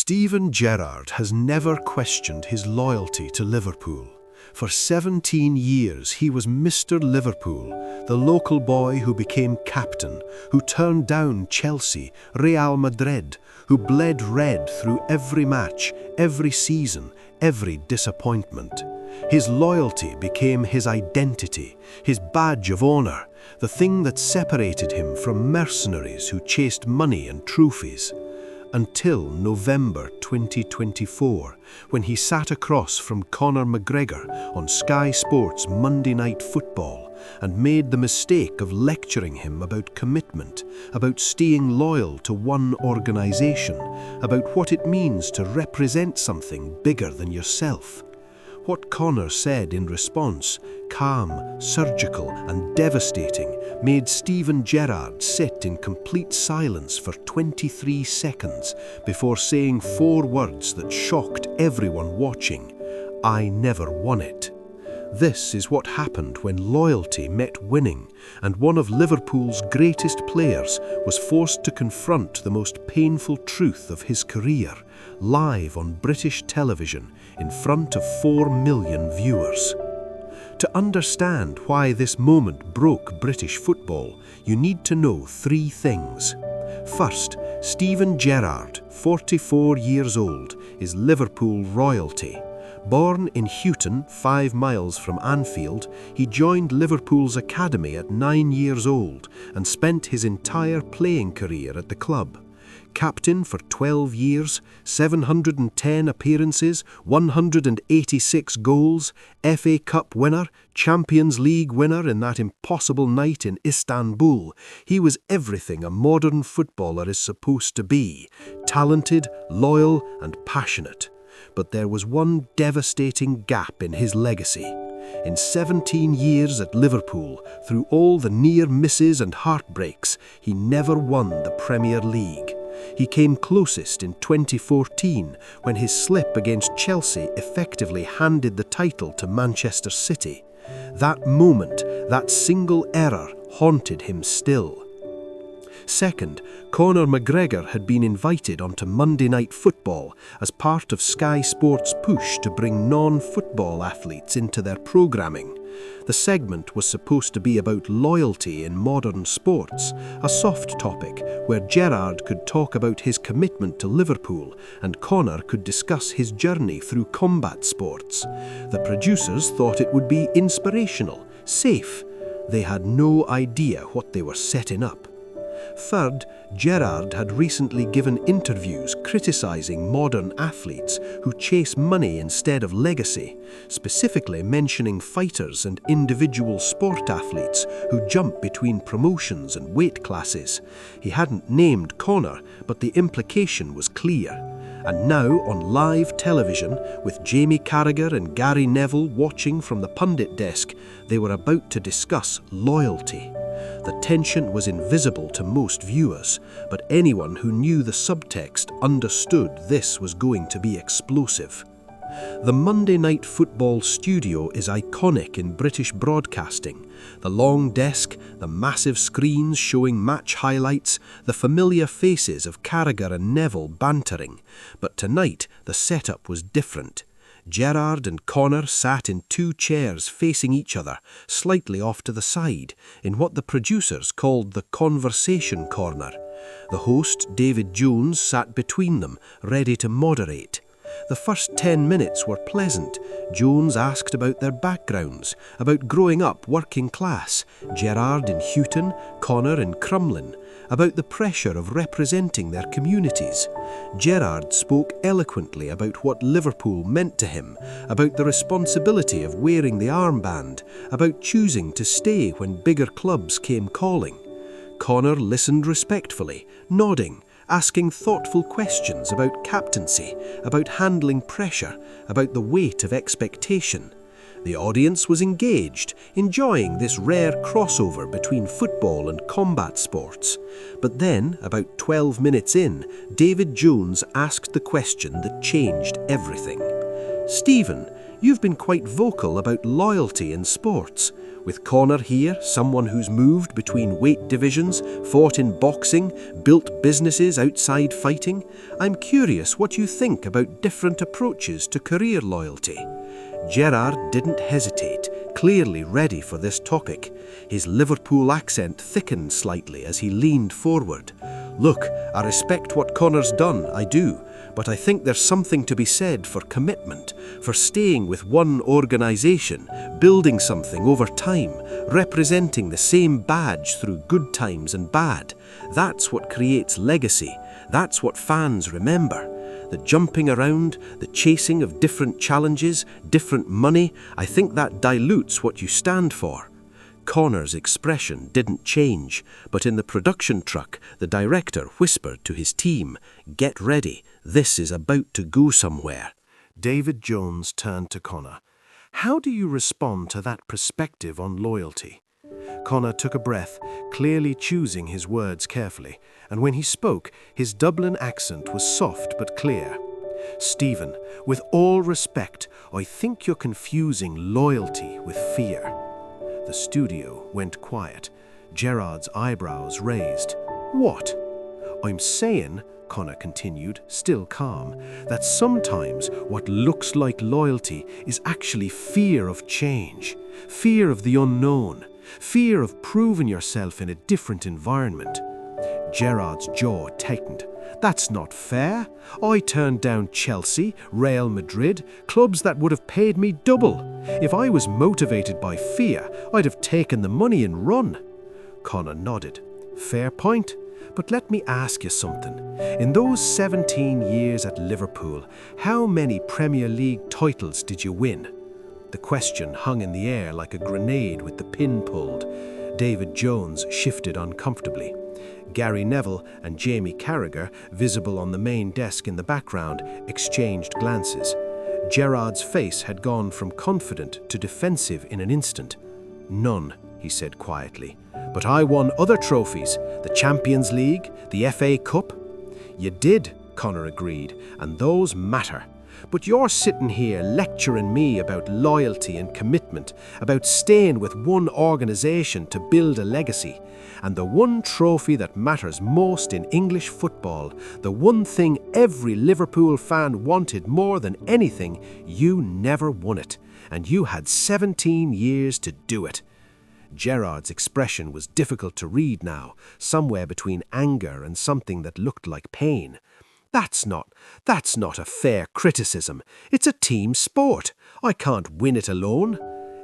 Steven Gerrard has never questioned his loyalty to Liverpool. For 17 years he was Mr. Liverpool, the local boy who became captain, who turned down Chelsea, Real Madrid, who bled red through every match, every season, every disappointment. His loyalty became his identity, his badge of honour, the thing that separated him from mercenaries who chased money and trophies. Until November 2024, when he sat across from Conor McGregor on Sky Sports Monday Night Football and made the mistake of lecturing him about commitment, about staying loyal to one organisation, about what it means to represent something bigger than yourself. What Conor said in response, calm, surgical and devastating, made Steven Gerrard sit in complete silence for 23 seconds before saying 4 words that shocked everyone watching: "I never won it." This is what happened when loyalty met winning, and one of Liverpool's greatest players was forced to confront the most painful truth of his career, live on British television in front of 4 million viewers. To understand why this moment broke British football, you need to know 3 things. First, Steven Gerrard, 44 years old, is Liverpool royalty. Born in Houghton, 5 miles from Anfield, he joined Liverpool's academy at 9 years old and spent his entire playing career at the club. Captain for 12 years, 710 appearances, 186 goals, FA Cup winner, Champions League winner in that impossible night in Istanbul, he was everything a modern footballer is supposed to be: talented, loyal and passionate. But there was one devastating gap in his legacy. In 17 years at Liverpool, through all the near misses and heartbreaks, he never won the Premier League. He came closest in 2014 when his slip against Chelsea effectively handed the title to Manchester City. That moment, that single error, haunted him still. Second, Conor McGregor had been invited onto Monday Night Football as part of Sky Sports' push to bring non-football athletes into their programming. The segment was supposed to be about loyalty in modern sports, a soft topic where Gerrard could talk about his commitment to Liverpool and Conor could discuss his journey through combat sports. The producers thought it would be inspirational, safe. They had no idea what they were setting up. Third, Gerrard had recently given interviews criticising modern athletes who chase money instead of legacy, specifically mentioning fighters and individual sport athletes who jump between promotions and weight classes. He hadn't named Conor, but the implication was clear. And now, on live television, with Jamie Carragher and Gary Neville watching from the pundit desk, they were about to discuss loyalty. The tension was invisible to most viewers, but anyone who knew the subtext understood this was going to be explosive. The Monday Night Football studio is iconic in British broadcasting. The long desk, the massive screens showing match highlights, the familiar faces of Carragher and Neville bantering. But tonight, the setup was different. Gerrard and Conor sat in 2 chairs facing each other, slightly off to the side, in what the producers called the conversation corner. The host, David Jones, sat between them, ready to moderate. The first 10 minutes were pleasant. Jones asked about their backgrounds, about growing up working class, Gerrard in Houghton, Conor in Crumlin, about the pressure of representing their communities. Gerrard spoke eloquently about what Liverpool meant to him, about the responsibility of wearing the armband, about choosing to stay when bigger clubs came calling. Conor listened respectfully, nodding, asking thoughtful questions about captaincy, about handling pressure, about the weight of expectation. The audience was engaged, enjoying this rare crossover between football and combat sports. But then, about 12 minutes in, David Jones asked the question that changed everything. "Steven, You've been quite vocal about loyalty in sports. With Conor here, someone who's moved between weight divisions, fought in boxing, built businesses outside fighting, I'm curious what you think about different approaches to career loyalty. Gerrard didn't hesitate, clearly ready for this topic. His Liverpool accent thickened slightly as he leaned forward. Look, I respect what Conor's done, I do, but I think there's something to be said for commitment, for staying with one organisation, building something over time, representing the same badge through good times and bad. That's what creates legacy. That's what fans remember. The jumping around, the chasing of different challenges, different money, I think that dilutes what you stand for. Conor's expression didn't change, but in the production truck, the director whispered to his team, "Get ready, this is about to go somewhere." David Jones turned to Conor. "How do you respond to that perspective on loyalty?" Conor took a breath, clearly choosing his words carefully, and when he spoke, his Dublin accent was soft but clear. "Stephen, with all respect, I think you're confusing loyalty with fear." The studio went quiet. Gerrard's eyebrows raised. "What?" "I'm saying," Conor continued, still calm, "that sometimes what looks like loyalty is actually fear of change, fear of the unknown, fear of proving yourself in a different environment." Gerrard's jaw tightened. "That's not fair. I turned down Chelsea, Real Madrid, clubs that would have paid me double. If I was motivated by fear, I'd have taken the money and run." Conor nodded. "Fair point. But let me ask you something. In those 17 years at Liverpool, how many Premier League titles did you win?" The question hung in the air like a grenade with the pin pulled. David Jones shifted uncomfortably. Gary Neville and Jamie Carragher, visible on the main desk in the background, exchanged glances. Gerrard's face had gone from confident to defensive in an instant. "None," he said quietly. "But I won other trophies, the Champions League, the FA Cup." "You did," Conor agreed, "and those matter. But you're sitting here lecturing me about loyalty and commitment, about staying with one organisation to build a legacy. And the one trophy that matters most in English football, the one thing every Liverpool fan wanted more than anything, you never won it. And you had 17 years to do it." Gerrard's expression was difficult to read now, somewhere between anger and something that looked like pain. That's not a fair criticism. It's a team sport. I can't win it alone."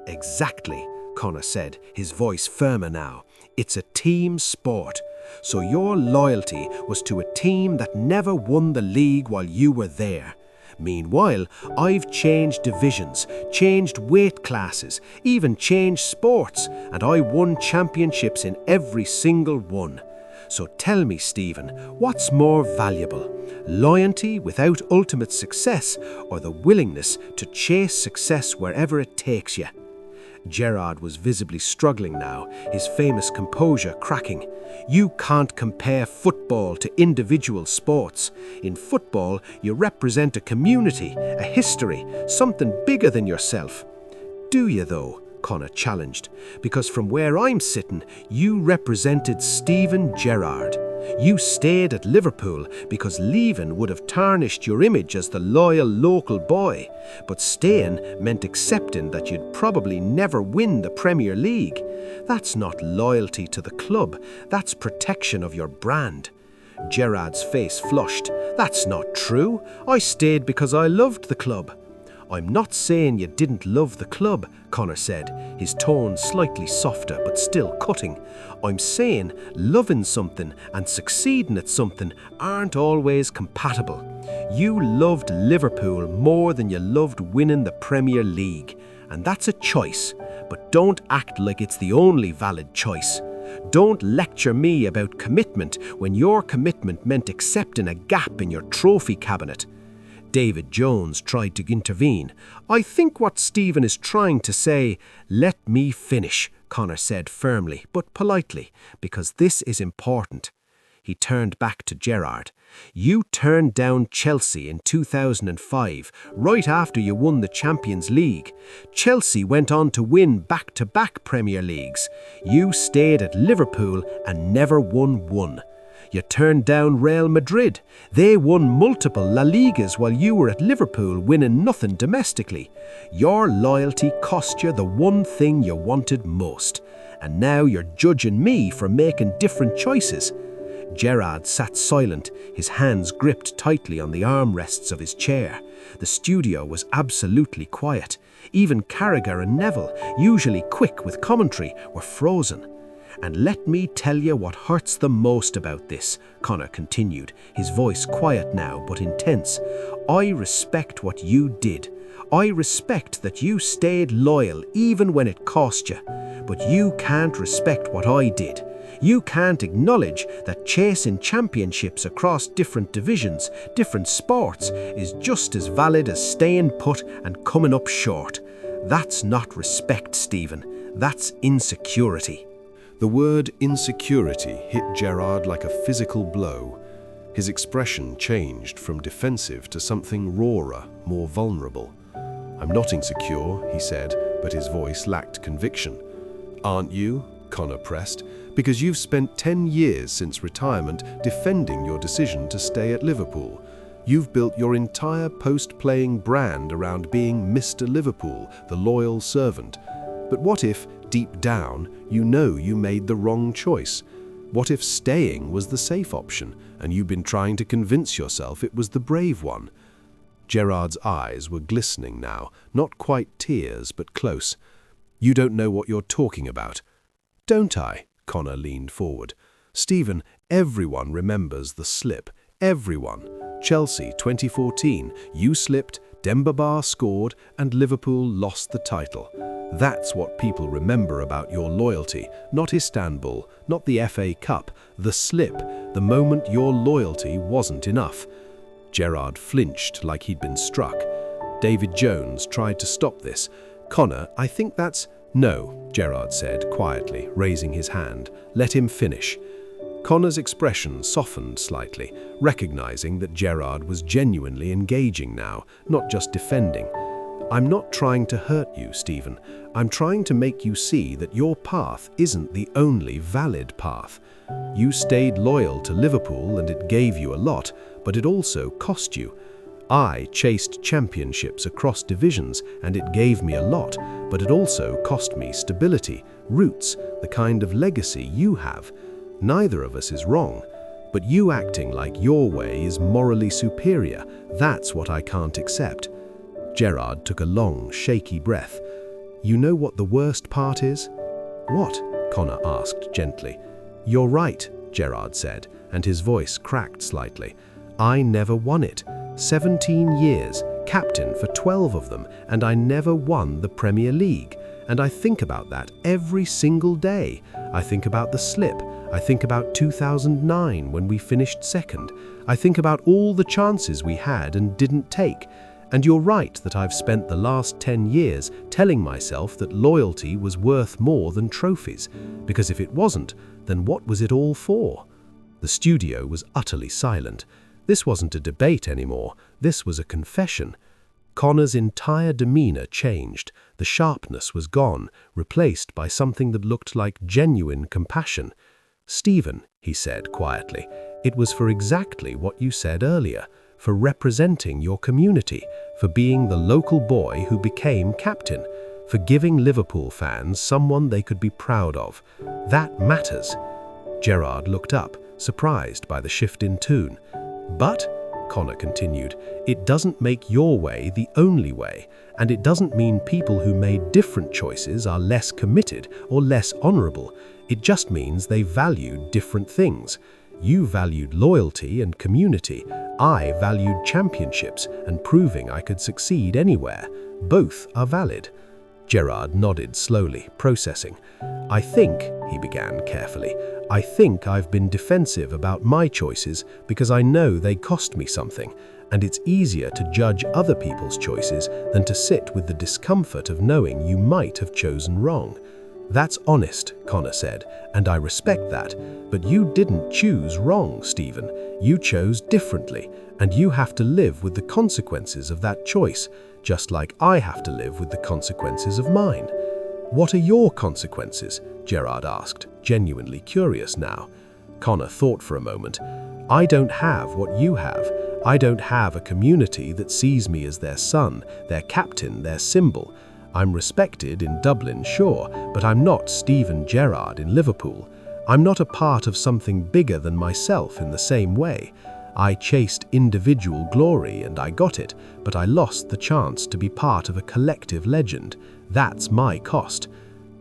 "Exactly," Conor said, his voice firmer now. "It's a team sport. So your loyalty was to a team that never won the league while you were there. Meanwhile, I've changed divisions, changed weight classes, even changed sports, and I won championships in every single one. So tell me, Stephen, what's more valuable? Loyalty without ultimate success, or the willingness to chase success wherever it takes you?" Gerrard was visibly struggling now, his famous composure cracking. "You can't compare football to individual sports. In football, you represent a community, a history, something bigger than yourself." "Do you though?" Conor challenged. "Because from where I'm sitting, you represented Steven Gerrard. You stayed at Liverpool because leaving would have tarnished your image as the loyal local boy. But staying meant accepting that you'd probably never win the Premier League. That's not loyalty to the club, that's protection of your brand." Gerrard's face flushed. "That's not true. I stayed because I loved the club." "I'm not saying you didn't love the club," Conor said, his tone slightly softer but still cutting. "I'm saying loving something and succeeding at something aren't always compatible. You loved Liverpool more than you loved winning the Premier League, and that's a choice, but don't act like it's the only valid choice. Don't lecture me about commitment when your commitment meant accepting a gap in your trophy cabinet." David Jones tried to intervene. "I think what Stephen is trying to say—" "Let me finish," Conor said firmly, but politely, "because this is important." He turned back to Gerrard. "You turned down Chelsea in 2005, right after you won the Champions League. Chelsea went on to win back-to-back Premier Leagues. You stayed at Liverpool and never won one. You turned down Real Madrid. They won multiple La Ligas while you were at Liverpool winning nothing domestically. Your loyalty cost you the one thing you wanted most. And now you're judging me for making different choices." Gerrard sat silent, his hands gripped tightly on the armrests of his chair. The studio was absolutely quiet. Even Carragher and Neville, usually quick with commentary, were frozen. "And let me tell you what hurts the most about this," Conor continued, his voice quiet now but intense. "I respect what you did. I respect that you stayed loyal even when it cost you. But you can't respect what I did. You can't acknowledge that chasing championships across different divisions, different sports, is just as valid as staying put and coming up short. That's not respect, Steven. That's insecurity." The word insecurity hit Gerrard like a physical blow. His expression changed from defensive to something rawer, more vulnerable. "I'm not insecure," he said, but his voice lacked conviction. "Aren't you?" Conor pressed. "Because you've spent 10 years since retirement defending your decision to stay at Liverpool. You've built your entire post-playing brand around being Mr. Liverpool, the loyal servant. But what if, deep down, you know you made the wrong choice? What if staying was the safe option, and you've been trying to convince yourself it was the brave one?" Gerrard's eyes were glistening now, not quite tears, but close. "You don't know what you're talking about." "Don't I?" Conor leaned forward. "Steven, everyone remembers the slip. Everyone. Chelsea 2014, you slipped, Demba Ba scored, and Liverpool lost the title. That's what people remember about your loyalty, not Istanbul, not the FA Cup, the slip, the moment your loyalty wasn't enough." Gerrard flinched like he'd been struck. David Jones tried to stop this. "Conor, I think that's—" "No," Gerrard said quietly, raising his hand. "Let him finish." Conor's expression softened slightly, recognizing that Gerrard was genuinely engaging now, not just defending. "I'm not trying to hurt you, Steven. I'm trying to make you see that your path isn't the only valid path. You stayed loyal to Liverpool and it gave you a lot, but it also cost you. I chased championships across divisions and it gave me a lot, but it also cost me stability, roots, the kind of legacy you have. Neither of us is wrong, but you acting like your way is morally superior, that's what I can't accept." Gerrard took a long, shaky breath. "You know what the worst part is?" "What?" Conor asked gently. "You're right," Gerrard said, and his voice cracked slightly. "I never won it. 17 years, captain for 12 of them, and I never won the Premier League. And I think about that every single day. I think about the slip. I think about 2009 when we finished second. I think about all the chances we had and didn't take. And you're right that I've spent the last 10 years telling myself that loyalty was worth more than trophies, because if it wasn't, then what was it all for?" The studio was utterly silent. This wasn't a debate anymore, this was a confession. Conor's entire demeanor changed. The sharpness was gone, replaced by something that looked like genuine compassion. "Steven," he said quietly, "it was for exactly what you said earlier, for representing your community, for being the local boy who became captain, for giving Liverpool fans someone they could be proud of. That matters." Gerrard looked up, surprised by the shift in tune. "But," Conor continued, "it doesn't make your way the only way, and it doesn't mean people who made different choices are less committed or less honorable. It just means they valued different things. You valued loyalty and community. I valued championships and proving I could succeed anywhere. Both are valid." Gerrard nodded slowly, processing. "I think," he began carefully, "I think I've been defensive about my choices because I know they cost me something, and it's easier to judge other people's choices than to sit with the discomfort of knowing you might have chosen wrong. That's honest, Conor said, and I respect that. But you didn't choose wrong, Steven. You chose differently, and you have to live with the consequences of that choice, just like I have to live with the consequences of mine. What are your consequences? Gerrard asked, genuinely curious now. Conor thought for a moment. I don't have what you have. I don't have a community that sees me as their son, their captain, their symbol. I'm respected in Dublin, sure, but I'm not Steven Gerrard in Liverpool. I'm not a part of something bigger than myself in the same way. I chased individual glory and I got it, but I lost the chance to be part of a collective legend. That's my cost.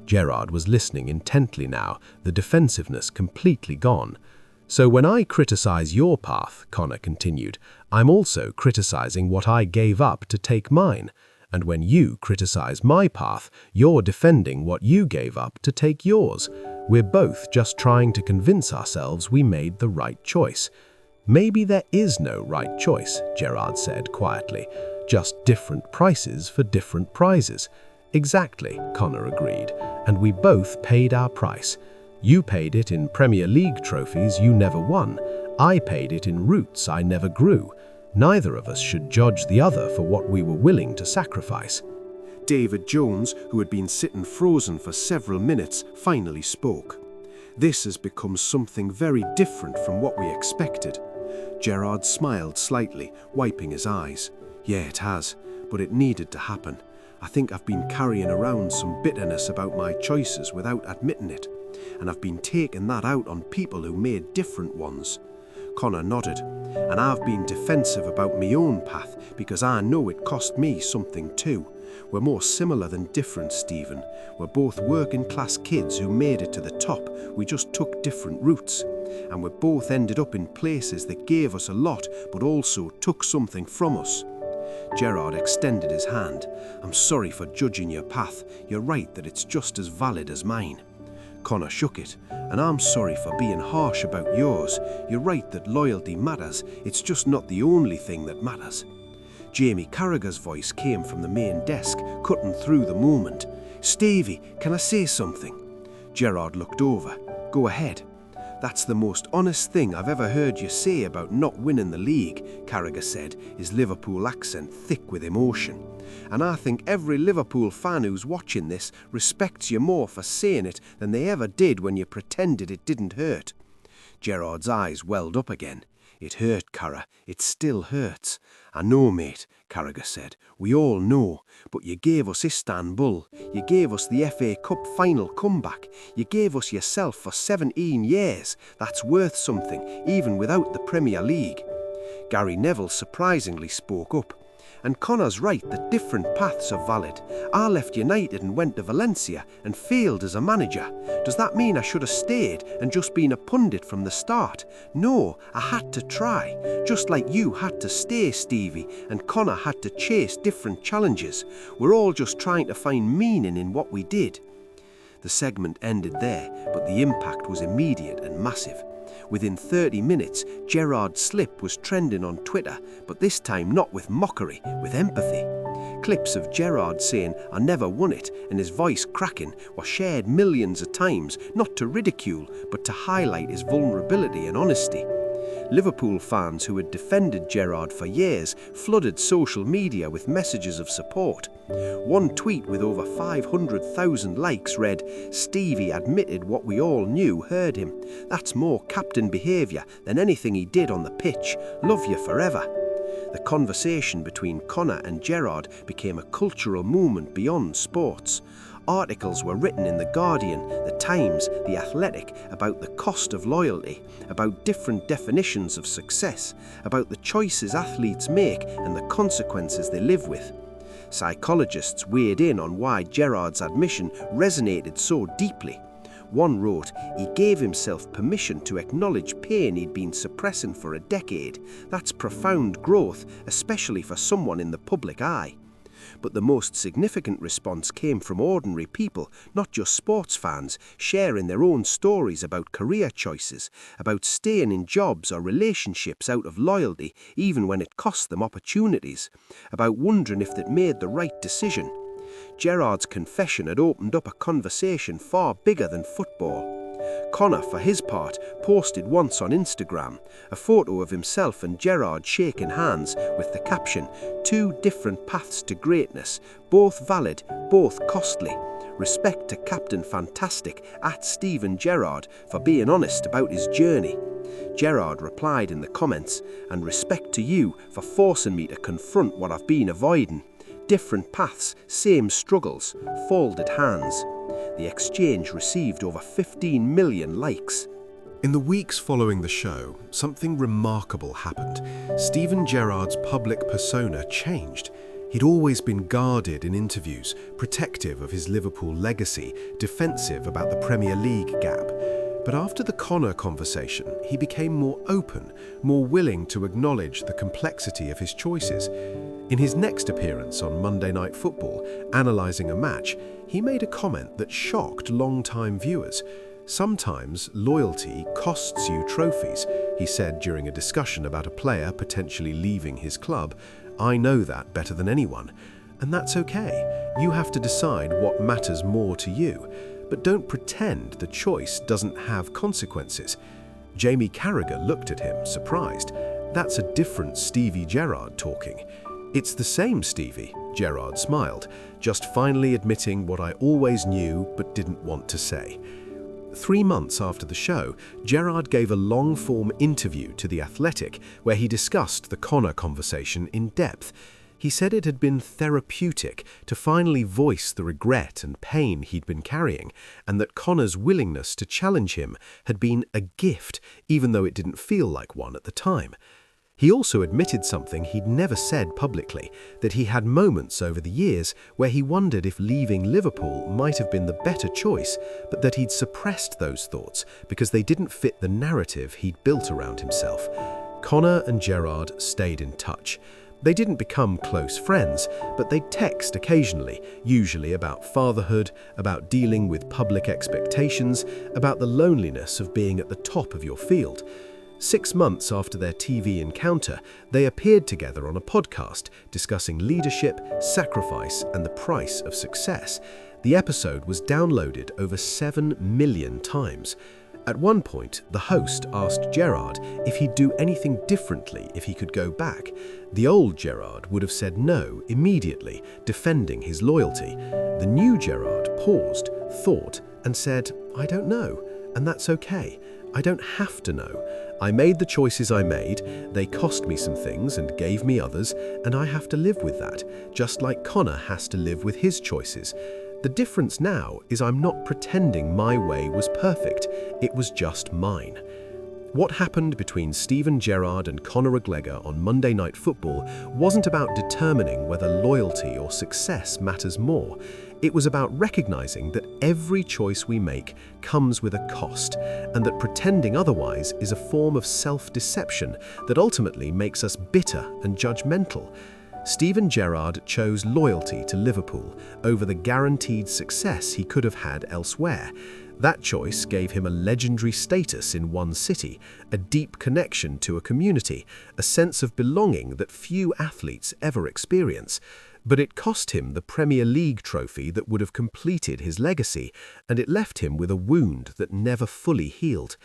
Gerrard was listening intently now, the defensiveness completely gone. So when I criticize your path, Conor continued, I'm also criticizing what I gave up to take mine. And when you criticize my path, you're defending what you gave up to take yours. We're both just trying to convince ourselves we made the right choice. Maybe there is no right choice, Gerrard said quietly. Just different prices for different prizes. Exactly, Conor agreed, and we both paid our price. You paid it in Premier League trophies you never won. I paid it in roots I never grew. Neither of us should judge the other for what we were willing to sacrifice. David Jones, who had been sitting frozen for several minutes, finally spoke. This has become something very different from what we expected. Gerrard smiled slightly, wiping his eyes. Yeah, it has, but it needed to happen. I think I've been carrying around some bitterness about my choices without admitting it, and I've been taking that out on people who made different ones. Conor nodded, and I've been defensive about my own path because I know it cost me something too. We're more similar than different, Steven. We're both working class kids who made it to the top. We just took different routes. And we both ended up in places that gave us a lot but also took something from us. Gerrard extended his hand. I'm sorry for judging your path. You're right that it's just as valid as mine. Conor shook it. And I'm sorry for being harsh about yours. You're right that loyalty matters. It's just not the only thing that matters. Jamie Carragher's voice came from the main desk, cutting through the moment. Stevie, can I say something? Gerrard looked over. Go ahead. That's the most honest thing I've ever heard you say about not winning the league, Carragher said, his Liverpool accent thick with emotion. And I think every Liverpool fan who's watching this respects you more for saying it than they ever did when you pretended it didn't hurt. Gerrard's eyes welled up again. It hurt, Cara. It still hurts. I know, mate, Carragher said. We all know. But you gave us Istanbul. You gave us the FA Cup final comeback. You gave us yourself for 17 years. That's worth something, even without the Premier League. Gary Neville surprisingly spoke up. And Conor's right that different paths are valid. I left United and went to Valencia and failed as a manager. Does that mean I should have stayed and just been a pundit from the start? No, I had to try. Just like you had to stay, Stevie, and Conor had to chase different challenges. We're all just trying to find meaning in what we did. The segment ended there, but the impact was immediate and massive. Within 30 minutes, Gerrard's slip was trending on Twitter, but this time not with mockery, with empathy. Clips of Gerrard saying, I never won it, and his voice cracking, were shared millions of times, not to ridicule, but to highlight his vulnerability and honesty. Liverpool fans who had defended Gerrard for years flooded social media with messages of support. One tweet with over 500,000 likes read, Stevie admitted what we all knew hurt him. That's more captain behaviour than anything he did on the pitch. Love you forever. The conversation between Conor and Gerrard became a cultural movement beyond sports. Articles were written in The Guardian, The Times, The Athletic about the cost of loyalty, about different definitions of success, about the choices athletes make and the consequences they live with. Psychologists weighed in on why Gerrard's admission resonated so deeply. One wrote, he gave himself permission to acknowledge pain he'd been suppressing for a decade. That's profound growth, especially for someone in the public eye. But the most significant response came from ordinary people, not just sports fans, sharing their own stories about career choices, about staying in jobs or relationships out of loyalty even when it cost them opportunities, about wondering if they'd made the right decision. Gerrard's confession had opened up a conversation far bigger than football. Conor, for his part, posted once on Instagram a photo of himself and Gerrard shaking hands with the caption, "Two different paths to greatness, both valid, both costly. Respect to Captain Fantastic at Steven Gerrard for being honest about his journey." Gerrard replied in the comments, "And respect to you for forcing me to confront what I've been avoiding. Different paths, same struggles, folded hands." The exchange received over 15 million likes. In the weeks following the show, something remarkable happened. Steven Gerrard's public persona changed. He'd always been guarded in interviews, protective of his Liverpool legacy, defensive about the Premier League gap. But after the Conor conversation, he became more open, more willing to acknowledge the complexity of his choices. In his next appearance on Monday Night Football, analysing a match, he made a comment that shocked long-time viewers. "Sometimes loyalty costs you trophies," he said during a discussion about a player potentially leaving his club. "I know that better than anyone. And that's okay. You have to decide what matters more to you. But don't pretend the choice doesn't have consequences." Jamie Carragher looked at him, surprised. "That's a different Stevie Gerrard talking." "It's the same Stevie," Gerrard smiled, just finally admitting what I always knew but didn't want to say. 3 months after the show, Gerrard gave a long-form interview to The Athletic where he discussed the Conor conversation in depth. He said it had been therapeutic to finally voice the regret and pain he'd been carrying, and that Conor's willingness to challenge him had been a gift, even though it didn't feel like one at the time. He also admitted something he'd never said publicly, that he had moments over the years where he wondered if leaving Liverpool might have been the better choice, but that he'd suppressed those thoughts because they didn't fit the narrative he'd built around himself. Conor and Gerrard stayed in touch. They didn't become close friends, but they'd text occasionally, usually about fatherhood, about dealing with public expectations, about the loneliness of being at the top of your field. 6 months after their TV encounter, they appeared together on a podcast discussing leadership, sacrifice, and the price of success. The episode was downloaded over 7 million times. At one point, the host asked Gerrard if he'd do anything differently if he could go back. The old Gerrard would have said no immediately, defending his loyalty. The new Gerrard paused, thought, and said, "I don't know, and that's okay. I don't have to know. I made the choices I made, they cost me some things and gave me others, and I have to live with that, just like Conor has to live with his choices. The difference now is I'm not pretending my way was perfect, it was just mine." What happened between Steven Gerrard and Conor McGregor on Monday Night Football wasn't about determining whether loyalty or success matters more. It was about recognizing that every choice we make comes with a cost, and that pretending otherwise is a form of self-deception that ultimately makes us bitter and judgmental. Steven Gerrard chose loyalty to Liverpool over the guaranteed success he could have had elsewhere. That choice gave him a legendary status in one city, a deep connection to a community, a sense of belonging that few athletes ever experience. But it cost him the Premier League trophy that would have completed his legacy, and it left him with a wound that never fully healed.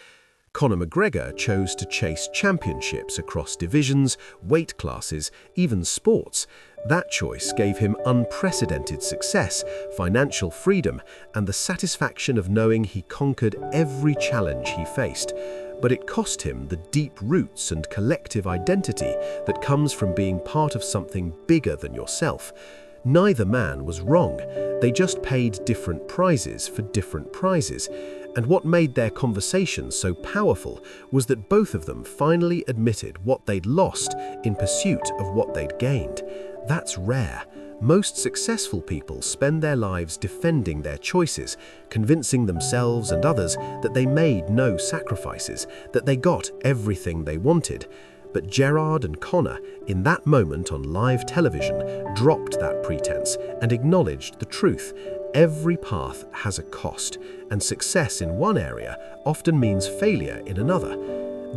Conor McGregor chose to chase championships across divisions, weight classes, even sports. That choice gave him unprecedented success, financial freedom, and the satisfaction of knowing he conquered every challenge he faced. But it cost him the deep roots and collective identity that comes from being part of something bigger than yourself. Neither man was wrong. They just paid different prices for different prizes. And what made their conversation so powerful was that both of them finally admitted what they'd lost in pursuit of what they'd gained. That's rare. Most successful people spend their lives defending their choices, convincing themselves and others that they made no sacrifices, that they got everything they wanted. But Gerrard and Conor, in that moment on live television, dropped that pretense and acknowledged the truth. Every path has a cost, and success in one area often means failure in another.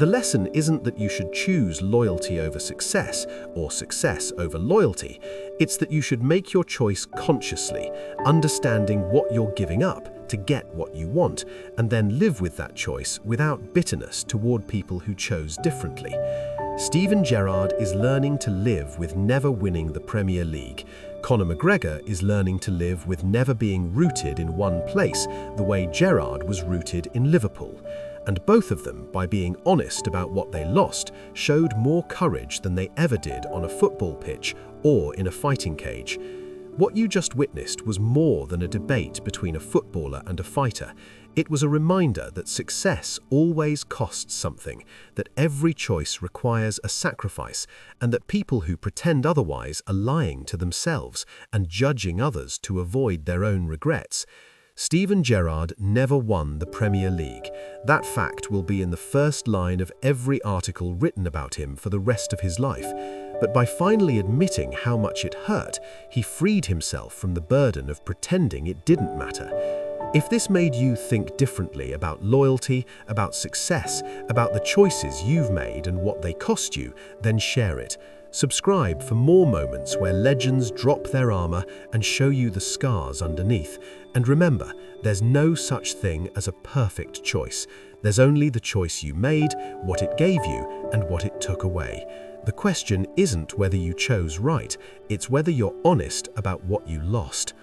The lesson isn't that you should choose loyalty over success or success over loyalty. It's that you should make your choice consciously, understanding what you're giving up to get what you want, and then live with that choice without bitterness toward people who chose differently. Steven Gerrard is learning to live with never winning the Premier League. Conor McGregor is learning to live with never being rooted in one place, the way Gerrard was rooted in Liverpool. And both of them, by being honest about what they lost, showed more courage than they ever did on a football pitch or in a fighting cage. What you just witnessed was more than a debate between a footballer and a fighter. It was a reminder that success always costs something, that every choice requires a sacrifice, and that people who pretend otherwise are lying to themselves and judging others to avoid their own regrets. Steven Gerrard never won the Premier League. That fact will be in the first line of every article written about him for the rest of his life. But by finally admitting how much it hurt, he freed himself from the burden of pretending it didn't matter. If this made you think differently about loyalty, about success, about the choices you've made and what they cost you, then share it. Subscribe for more moments where legends drop their armor and show you the scars underneath. And remember, there's no such thing as a perfect choice. There's only the choice you made, what it gave you, and what it took away. The question isn't whether you chose right, it's whether you're honest about what you lost.